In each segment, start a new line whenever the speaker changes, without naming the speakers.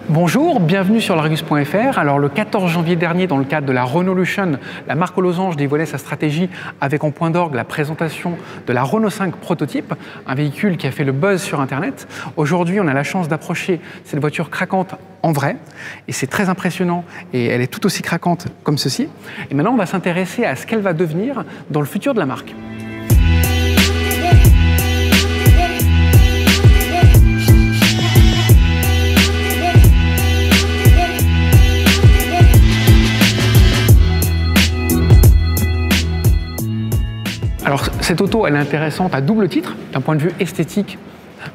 Bonjour, bienvenue sur l'Argus.fr. Alors le 14 janvier dernier, dans le cadre de la Renaulution, la marque aux losanges dévoilait sa stratégie avec en point d'orgue la présentation de la Renault 5 prototype, un véhicule qui a fait le buzz sur Internet. Aujourd'hui, on a la chance d'approcher cette voiture craquante en vrai, et c'est très impressionnant, et elle est tout aussi craquante comme ceci. Et maintenant, on va s'intéresser à ce qu'elle va devenir dans le futur de la marque. Alors cette auto, elle est intéressante à double titre, d'un point de vue esthétique.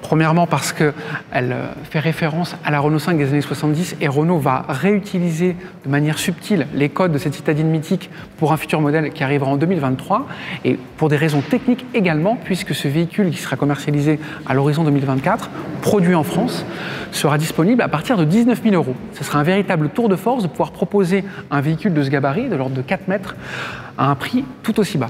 Premièrement parce qu'elle fait référence à la Renault 5 des années 70 et Renault va réutiliser de manière subtile les codes de cette citadine mythique pour un futur modèle qui arrivera en 2023 et pour des raisons techniques également, puisque ce véhicule qui sera commercialisé à l'horizon 2024, produit en France, sera disponible à partir de 19 000 €. Ce sera un véritable tour de force de pouvoir proposer un véhicule de ce gabarit, de l'ordre de 4 mètres, à un prix tout aussi bas.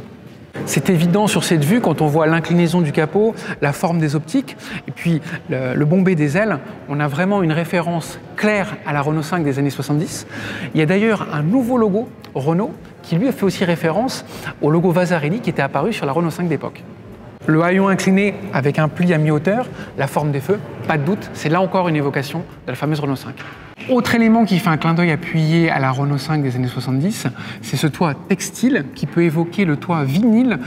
C'est évident sur cette vue quand on voit l'inclinaison du capot, la forme des optiques et puis le bombé des ailes. On a vraiment une référence claire à la Renault 5 des années 70. Il y a d'ailleurs un nouveau logo Renault qui lui a fait aussi référence au logo Vasarely qui était apparu sur la Renault 5 d'époque. Le haillon incliné avec un pli à mi-hauteur, la forme des feux, pas de doute, c'est là encore une évocation de la fameuse Renault 5. Autre élément qui fait un clin d'œil appuyé à la Renault 5 des années 70, c'est ce toit textile qui peut évoquer le toit vinyle,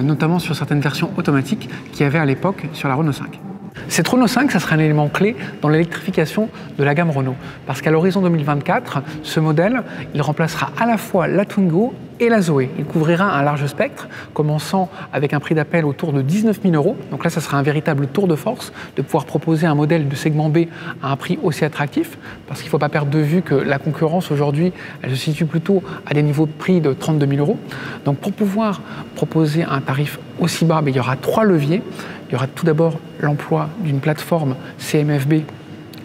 notamment sur certaines versions automatiques qu'il y avait à l'époque sur la Renault 5. Cette Renault 5, ça sera un élément clé dans l'électrification de la gamme Renault, parce qu'à l'horizon 2024, ce modèle, il remplacera à la fois la Twingo et la Zoé. Il couvrira un large spectre, commençant avec un prix d'appel autour de 19 000 €. Donc là, ça sera un véritable tour de force de pouvoir proposer un modèle de segment B à un prix aussi attractif, parce qu'il ne faut pas perdre de vue que la concurrence aujourd'hui, elle se situe plutôt à des niveaux de prix de 32 000 €. Donc pour pouvoir proposer un tarif aussi bas, il y aura 3 leviers. Il y aura tout d'abord l'emploi d'une plateforme CMFB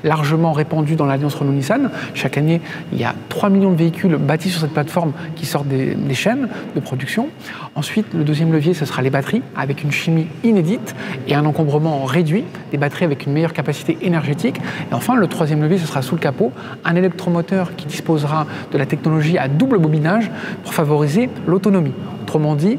largement répandue dans l'alliance Renault-Nissan. Chaque année, il y a 3 millions de véhicules bâtis sur cette plateforme qui sortent des chaînes de production. Ensuite, le deuxième levier, ce sera les batteries, avec une chimie inédite et un encombrement réduit, des batteries avec une meilleure capacité énergétique. Et enfin, le troisième levier, ce sera sous le capot, un électromoteur qui disposera de la technologie à double bobinage pour favoriser l'autonomie. Autrement dit,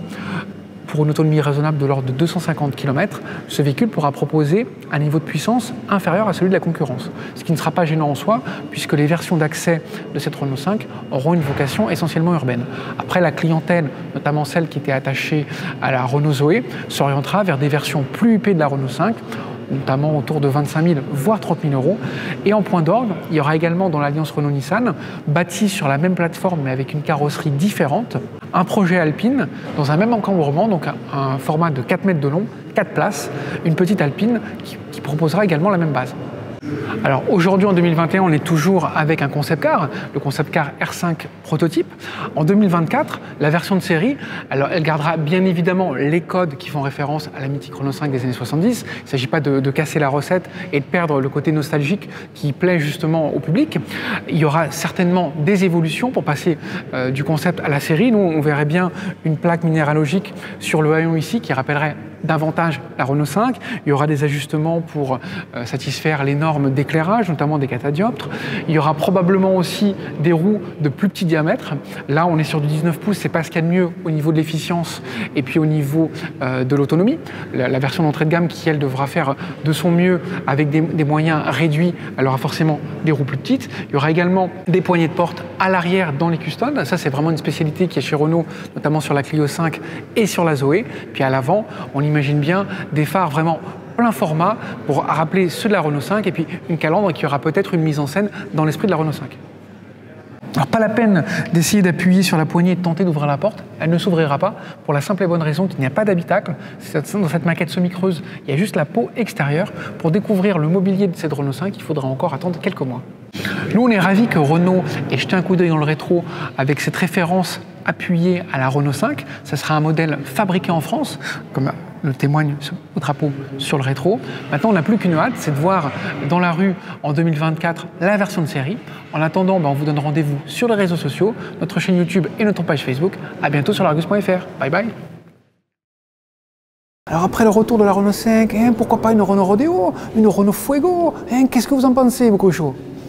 pour une autonomie raisonnable de l'ordre de 250 km, ce véhicule pourra proposer un niveau de puissance inférieur à celui de la concurrence. Ce qui ne sera pas gênant en soi, puisque les versions d'accès de cette Renault 5 auront une vocation essentiellement urbaine. Après, la clientèle, notamment celle qui était attachée à la Renault Zoé, s'orientera vers des versions plus huppées de la Renault 5, notamment autour de 25 000 voire 30 000 €. Et en point d'orgue, il y aura également dans l'alliance Renault-Nissan, bâti sur la même plateforme mais avec une carrosserie différente, un projet Alpine dans un même encombrement, donc un format de 4 mètres de long, 4 places, une petite Alpine qui proposera également la même base. Alors aujourd'hui en 2021, on est toujours avec un concept car, le concept car R5 prototype. En 2024, la version de série, alors elle gardera bien évidemment les codes qui font référence à la mythique Renault 5 des années 70. Il ne s'agit pas de casser la recette et de perdre le côté nostalgique qui plaît justement au public. Il y aura certainement des évolutions pour passer du concept à la série. Nous, on verrait bien une plaque minéralogique sur le haillon ici qui rappellerait davantage la Renault 5. Il y aura des ajustements pour satisfaire les normes d'éclairage, notamment des catadioptres. Il y aura probablement aussi des roues de plus petit diamètre. Là, on est sur du 19 pouces, c'est pas ce qu'il y a de mieux au niveau de l'efficience et puis au niveau de l'autonomie. La version d'entrée de gamme qui, elle, devra faire de son mieux avec des moyens réduits, elle aura forcément des roues plus petites. Il y aura également des poignées de porte à l'arrière dans les custodes. Ça, c'est vraiment une spécialité qui est chez Renault, notamment sur la Clio 5 et sur la Zoé. Puis à l'avant, on imagine bien des phares vraiment plein format pour rappeler ceux de la Renault 5 et puis une calandre qui aura peut-être une mise en scène dans l'esprit de la Renault 5. Alors pas la peine d'essayer d'appuyer sur la poignée et de tenter d'ouvrir la porte, elle ne s'ouvrira pas pour la simple et bonne raison qu'il n'y a pas d'habitacle. Dans cette maquette semi-creuse, il y a juste la peau extérieure. Pour découvrir le mobilier de cette Renault 5, il faudra encore attendre quelques mois. Nous, on est ravis que Renault ait jeté un coup d'œil dans le rétro avec cette référence appuyée à la Renault 5. Ça sera un modèle fabriqué en France, comme le témoigne au drapeau sur le rétro. Maintenant, on n'a plus qu'une hâte, c'est de voir dans la rue en 2024 la version de série. En attendant, on vous donne rendez-vous sur les réseaux sociaux, notre chaîne YouTube et notre page Facebook. À bientôt sur l'Argus.fr. Bye bye. Alors après le retour de la Renault 5, pourquoi pas une Renault Rodeo, une Renault Fuego, qu'est-ce que vous en pensez, vos cochons?